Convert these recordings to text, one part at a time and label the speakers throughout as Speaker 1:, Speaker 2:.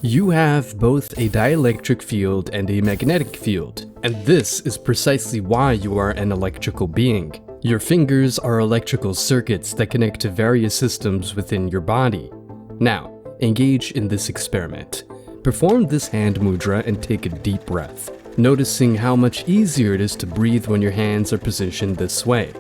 Speaker 1: You have both a dielectric field and a magnetic field, and this is precisely why you are an electrical being. Your fingers are electrical circuits that connect to various systems within your body. Now, engage in this experiment. Perform this hand mudra and take a deep breath, noticing how much easier it is to breathe when your hands are positioned this way.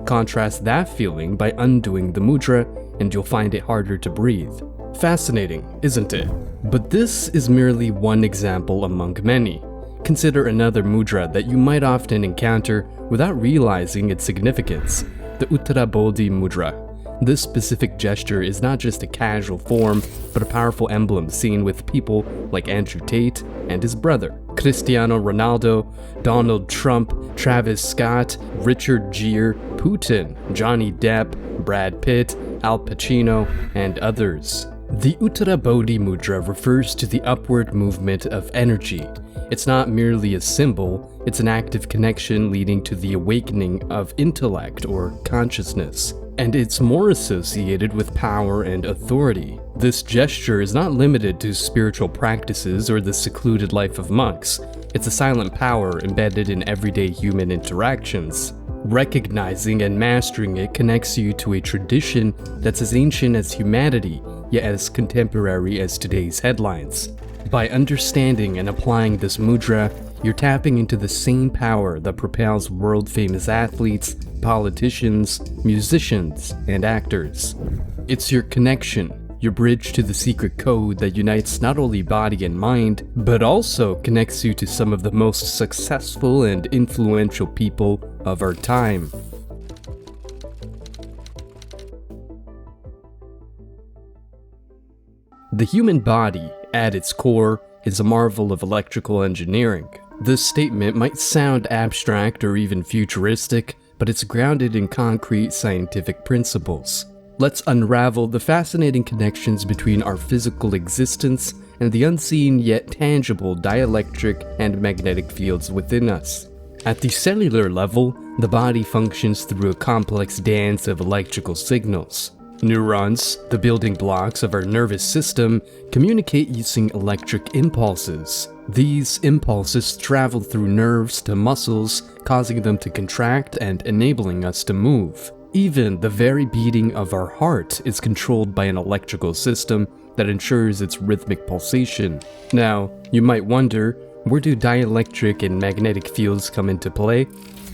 Speaker 1: Contrast that feeling by undoing the mudra, and you'll find it harder to breathe. Fascinating, isn't it? But this is merely one example among many. Consider another mudra that you might often encounter without realizing its significance, the Uttara Bodhi mudra. This specific gesture is not just a casual form, but a powerful emblem seen with people like Andrew Tate and his brother, Cristiano Ronaldo, Donald Trump, Travis Scott, Richard Gere, Putin, Johnny Depp, Brad Pitt, Al Pacino, and others. The Uttara Bodhi mudra refers to the upward movement of energy. It's not merely a symbol, it's an active connection leading to the awakening of intellect or consciousness. And it's more associated with power and authority. This gesture is not limited to spiritual practices or the secluded life of monks. It's a silent power embedded in everyday human interactions. Recognizing and mastering it connects you to a tradition that's as ancient as humanity, yet as contemporary as today's headlines. By understanding and applying this mudra, you're tapping into the same power that propels world-famous athletes, politicians, musicians, and actors. It's your connection, your bridge to the secret code that unites not only body and mind, but also connects you to some of the most successful and influential people of our time. The human body, at its core, is a marvel of electrical engineering. This statement might sound abstract or even futuristic, but it's grounded in concrete scientific principles. Let's unravel the fascinating connections between our physical existence and the unseen yet tangible dielectric and magnetic fields within us. At the cellular level, the body functions through a complex dance of electrical signals. Neurons, the building blocks of our nervous system, communicate using electric impulses. These impulses travel through nerves to muscles, causing them to contract and enabling us to move. Even the very beating of our heart is controlled by an electrical system that ensures its rhythmic pulsation. Now, you might wonder, where do dielectric and magnetic fields come into play?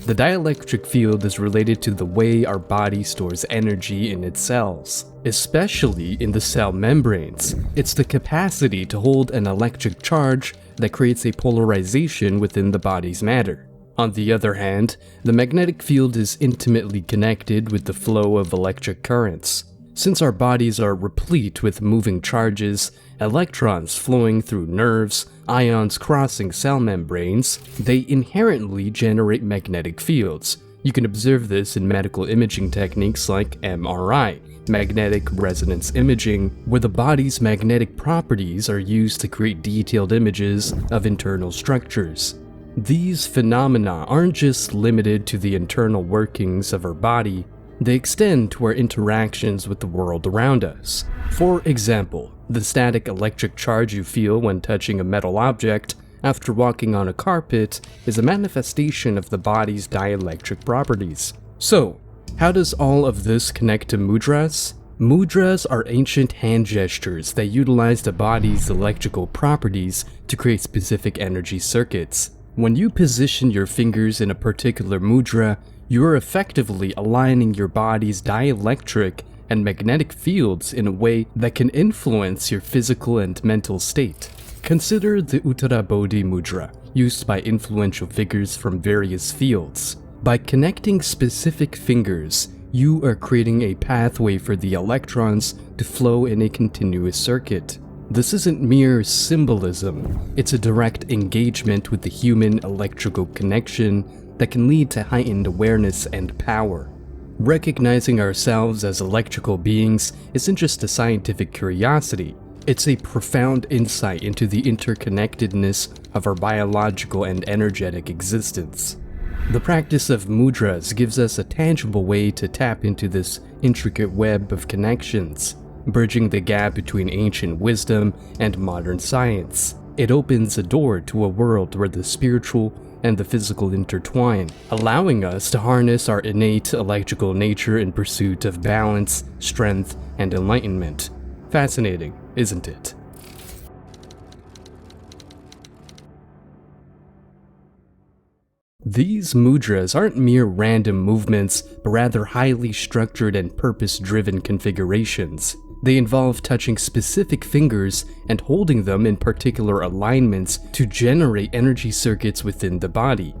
Speaker 1: The dielectric field is related to the way our body stores energy in its cells, especially in the cell membranes. It's the capacity to hold an electric charge that creates a polarization within the body's matter. On the other hand, the magnetic field is intimately connected with the flow of electric currents. Since our bodies are replete with moving charges, electrons flowing through nerves, ions crossing cell membranes, they inherently generate magnetic fields. You can observe this in medical imaging techniques like MRI, magnetic resonance imaging, where the body's magnetic properties are used to create detailed images of internal structures. These phenomena aren't just limited to the internal workings of our body, they extend to our interactions with the world around us. For example, the static electric charge you feel when touching a metal object after walking on a carpet is a manifestation of the body's dielectric properties. So, how does all of this connect to mudras? Mudras are ancient hand gestures that utilize the body's electrical properties to create specific energy circuits. When you position your fingers in a particular mudra, you are effectively aligning your body's dielectric and magnetic fields in a way that can influence your physical and mental state. Consider the Uttara Bodhi mudra, used by influential figures from various fields. By connecting specific fingers, you are creating a pathway for the electrons to flow in a continuous circuit. This isn't mere symbolism, it's a direct engagement with the human electrical connection that can lead to heightened awareness and power. Recognizing ourselves as electrical beings isn't just a scientific curiosity, it's a profound insight into the interconnectedness of our biological and energetic existence. The practice of mudras gives us a tangible way to tap into this intricate web of connections. bridging the gap between ancient wisdom and modern science. It opens a door to a world where the spiritual and the physical intertwine, allowing us to harness our innate electrical nature in pursuit of balance, strength, and enlightenment. Fascinating, isn't it? These mudras aren't mere random movements, but rather highly structured and purpose-driven configurations. They involve touching specific fingers and holding them in particular alignments to generate energy circuits within the body.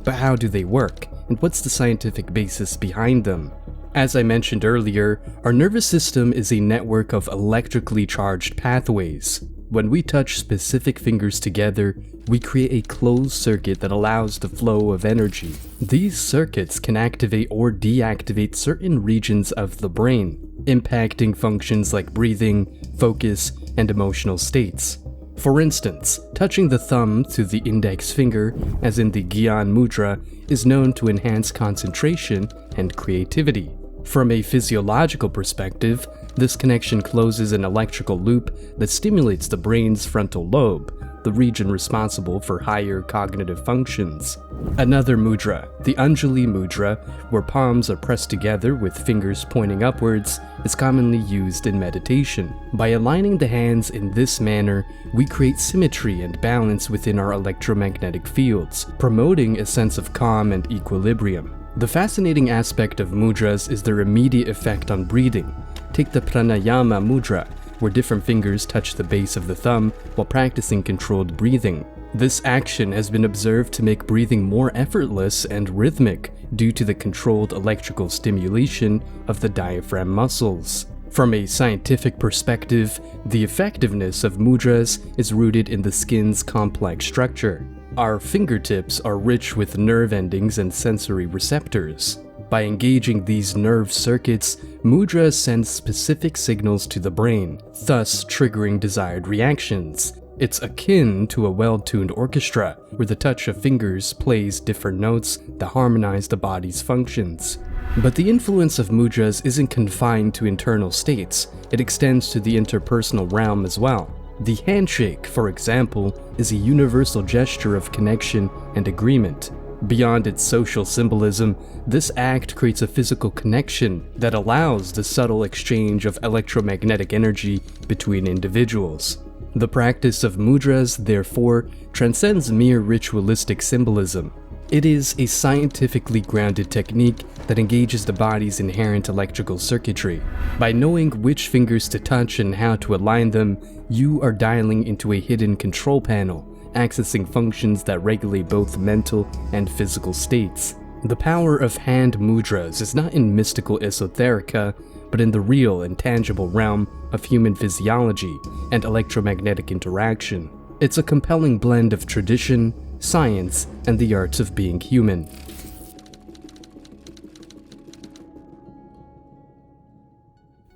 Speaker 1: But how do they work, and what's the scientific basis behind them? As I mentioned earlier, our nervous system is a network of electrically charged pathways. When we touch specific fingers together, we create a closed circuit that allows the flow of energy. These circuits can activate or deactivate certain regions of the brain, impacting functions like breathing, focus, and emotional states. For instance, touching the thumb to the index finger, as in the Gyan Mudra, is known to enhance concentration and creativity. From a physiological perspective, this connection closes an electrical loop that stimulates the brain's frontal lobe, the region responsible for higher cognitive functions. Another mudra, the Anjali Mudra, where palms are pressed together with fingers pointing upwards, is commonly used in meditation. By aligning the hands in this manner, we create symmetry and balance within our electromagnetic fields, promoting a sense of calm and equilibrium. The fascinating aspect of mudras is their immediate effect on breathing. Take the Pranayama Mudra, where different fingers touch the base of the thumb while practicing controlled breathing. This action has been observed to make breathing more effortless and rhythmic due to the controlled electrical stimulation of the diaphragm muscles. From a scientific perspective, the effectiveness of mudras is rooted in the skin's complex structure. Our fingertips are rich with nerve endings and sensory receptors. By engaging these nerve circuits, mudras send specific signals to the brain, thus triggering desired reactions. It's akin to a well-tuned orchestra, where the touch of fingers plays different notes that harmonize the body's functions. But the influence of mudras isn't confined to internal states, it extends to the interpersonal realm as well. The handshake, for example, is a universal gesture of connection and agreement. Beyond its social symbolism, this act creates a physical connection that allows the subtle exchange of electromagnetic energy between individuals. The practice of mudras, therefore, transcends mere ritualistic symbolism. It is a scientifically grounded technique that engages the body's inherent electrical circuitry. By knowing which fingers to touch and how to align them, you are dialing into a hidden control panel, accessing functions that regulate both mental and physical states. The power of hand mudras is not in mystical esoterica, but in the real and tangible realm of human physiology and electromagnetic interaction. It's a compelling blend of tradition, science, and the arts of being human.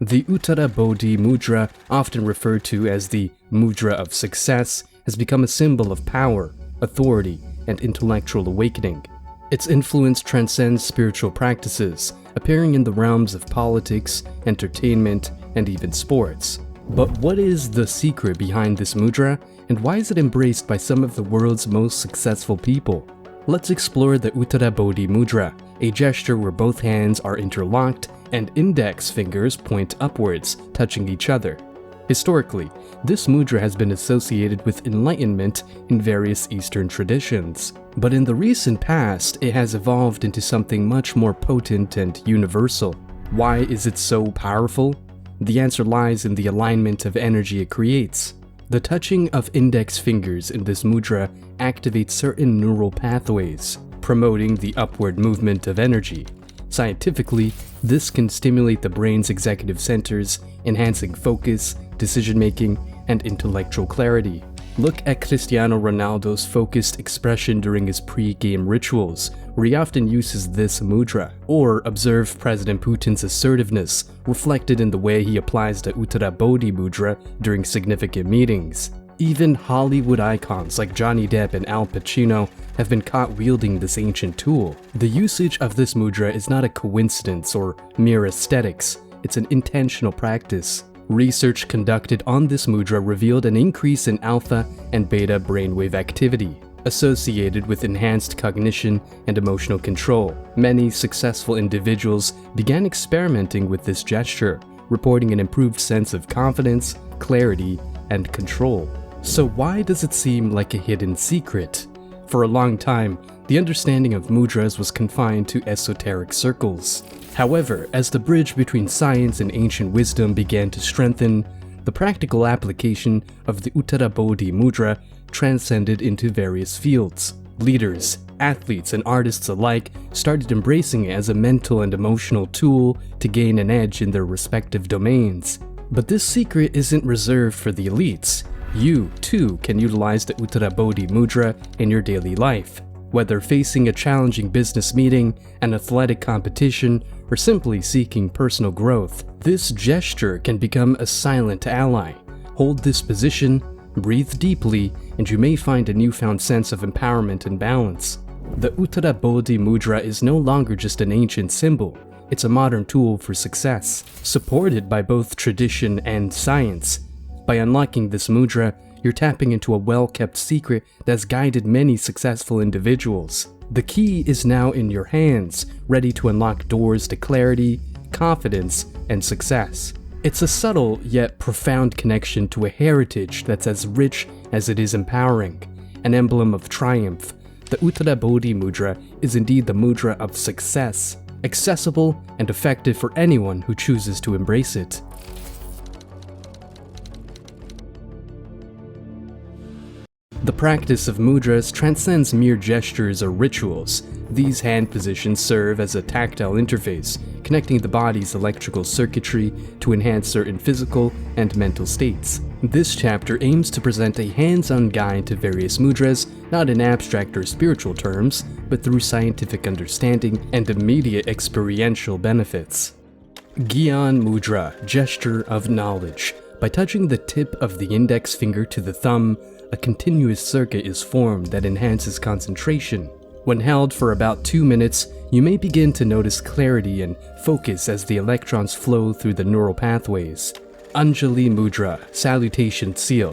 Speaker 1: The Uttara Bodhi Mudra, often referred to as the Mudra of Success, has become a symbol of power, authority, and intellectual awakening. Its influence transcends spiritual practices, appearing in the realms of politics, entertainment, and even sports. But what is the secret behind this mudra, and why is it embraced by some of the world's most successful people? Let's explore the Uttara Bodhi Mudra, a gesture where both hands are interlocked and index fingers point upwards, touching each other. Historically, this mudra has been associated with enlightenment in various Eastern traditions. But in the recent past, it has evolved into something much more potent and universal. Why is it so powerful? The answer lies in the alignment of energy it creates. The touching of index fingers in this mudra activates certain neural pathways, promoting the upward movement of energy. Scientifically, this can stimulate the brain's executive centers, enhancing focus, decision-making, and intellectual clarity. Look at Cristiano Ronaldo's focused expression during his pre-game rituals, where he often uses this mudra. Or observe President Putin's assertiveness, reflected in the way he applies the Uttara Bodhi Mudra during significant meetings. Even Hollywood icons like Johnny Depp and Al Pacino have been caught wielding this ancient tool. The usage of this mudra is not a coincidence or mere aesthetics, it's an intentional practice. Research conducted on this mudra revealed an increase in alpha and beta brainwave activity, associated with enhanced cognition and emotional control. Many successful individuals began experimenting with this gesture, reporting an improved sense of confidence, clarity, and control. So why does it seem like a hidden secret? For a long time, the understanding of mudras was confined to esoteric circles. However, as the bridge between science and ancient wisdom began to strengthen, the practical application of the Uttara Bodhi mudra transcended into various fields. Leaders, athletes, and artists alike started embracing it as a mental and emotional tool to gain an edge in their respective domains. But this secret isn't reserved for the elites. You, too, can utilize the Uttara Bodhi mudra in your daily life. Whether facing a challenging business meeting, an athletic competition, or simply seeking personal growth, this gesture can become a silent ally. Hold this position, breathe deeply, and you may find a newfound sense of empowerment and balance. The Uttara Bodhi mudra is no longer just an ancient symbol. It's a modern tool for success, supported by both tradition and science. By unlocking this mudra, you're tapping into a well-kept secret that's guided many successful individuals. The key is now in your hands, ready to unlock doors to clarity, confidence, and success. It's a subtle yet profound connection to a heritage that's as rich as it is empowering, an emblem of triumph. The Uttara Bodhi mudra is indeed the mudra of success, accessible and effective for anyone who chooses to embrace it. The practice of mudras transcends mere gestures or rituals. These hand positions serve as a tactile interface, connecting the body's electrical circuitry to enhance certain physical and mental states. This chapter aims to present a hands-on guide to various mudras, not in abstract or spiritual terms, but through scientific understanding and immediate experiential benefits. Gyan Mudra, gesture of knowledge. By touching the tip of the index finger to the thumb, a continuous circuit is formed that enhances concentration. When held for about 2 minutes, you may begin to notice clarity and focus as the electrons flow through the neural pathways. Anjali Mudra, salutation seal.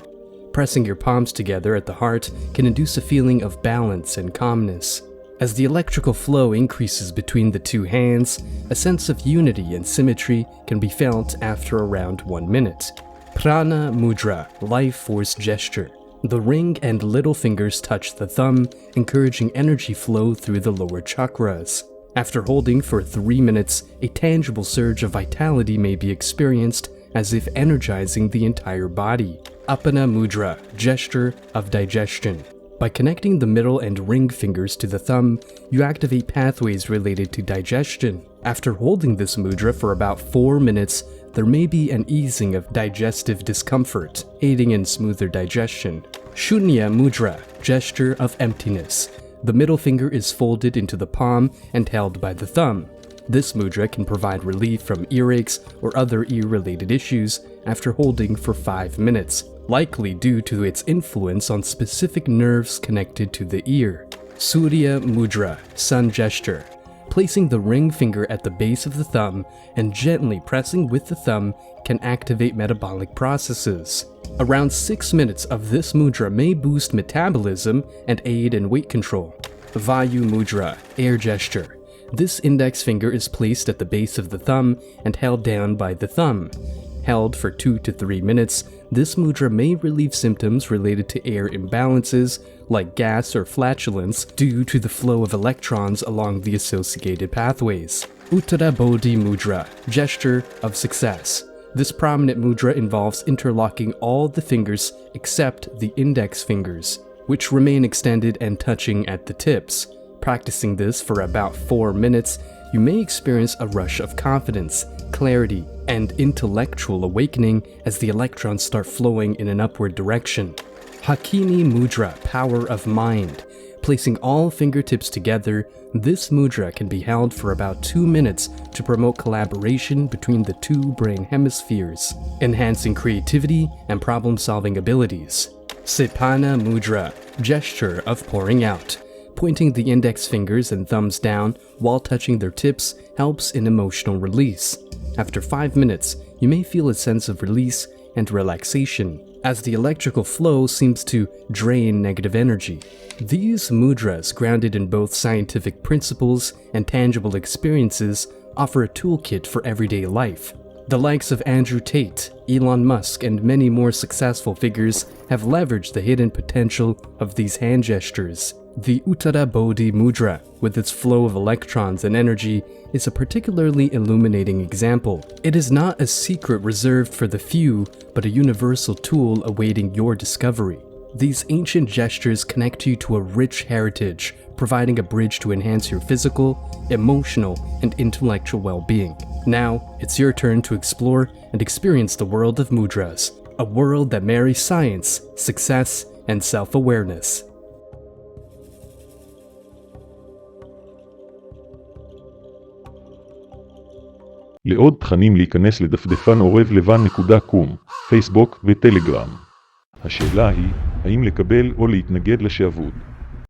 Speaker 1: Pressing your palms together at the heart can induce a feeling of balance and calmness. As the electrical flow increases between the two hands, a sense of unity and symmetry can be felt after around 1 minute. Prana Mudra, life force gesture. The ring and little fingers touch the thumb, encouraging energy flow through the lower chakras. After holding for 3 minutes, a tangible surge of vitality may be experienced, as if energizing the entire body. Apana Mudra, gesture of digestion. By connecting the middle and ring fingers to the thumb, you activate pathways related to digestion. After holding this mudra for about 4 minutes, there may be an easing of digestive discomfort, aiding in smoother digestion. Shunya Mudra, gesture of emptiness. The middle finger is folded into the palm and held by the thumb. This mudra can provide relief from earaches or other ear-related issues after holding for 5 minutes, likely due to its influence on specific nerves connected to the ear. Surya Mudra, sun gesture. Placing the ring finger at the base of the thumb and gently pressing with the thumb can activate metabolic processes. Around 6 minutes of this mudra may boost metabolism and aid in weight control. Vayu Mudra, air gesture. This index finger is placed at the base of the thumb and held down by the thumb. Held for 2 to 3 minutes, this mudra may relieve symptoms related to air imbalances, like gas or flatulence, due to the flow of electrons along the associated pathways. Uttara Bodhi Mudra, gesture of success. This prominent mudra involves interlocking all the fingers except the index fingers, which remain extended and touching at the tips. Practicing this for about 4 minutes, you may experience a rush of confidence, clarity, and intellectual awakening as the electrons start flowing in an upward direction. Hakini Mudra, power of mind. Placing all fingertips together, this mudra can be held for about 2 minutes to promote collaboration between the two brain hemispheres, enhancing creativity and problem-solving abilities. Sepana Mudra, gesture of pouring out. Pointing the index fingers and thumbs down while touching their tips helps in emotional release. After 5 minutes, you may feel a sense of release and relaxation, as the electrical flow seems to drain negative energy. These mudras, grounded in both scientific principles and tangible experiences, offer a toolkit for everyday life. The likes of Andrew Tate, Elon Musk, and many more successful figures have leveraged the hidden potential of these hand gestures. The Uttara Bodhi Mudra, with its flow of electrons and energy, is a particularly illuminating example. It is not a secret reserved for the few, but a universal tool awaiting your discovery. These ancient gestures connect you to a rich heritage, providing a bridge to enhance your physical, emotional, and intellectual well-being. Now, it's your turn to explore and experience the world of mudras, a world that marries science, success, and self-awareness.
Speaker 2: לעוד תכנים להיכנס לדפדפן עורב-לבן.com, פייסבוק וטלגרם. השאלה היא, האם לקבל או להתנגד לשעבוד?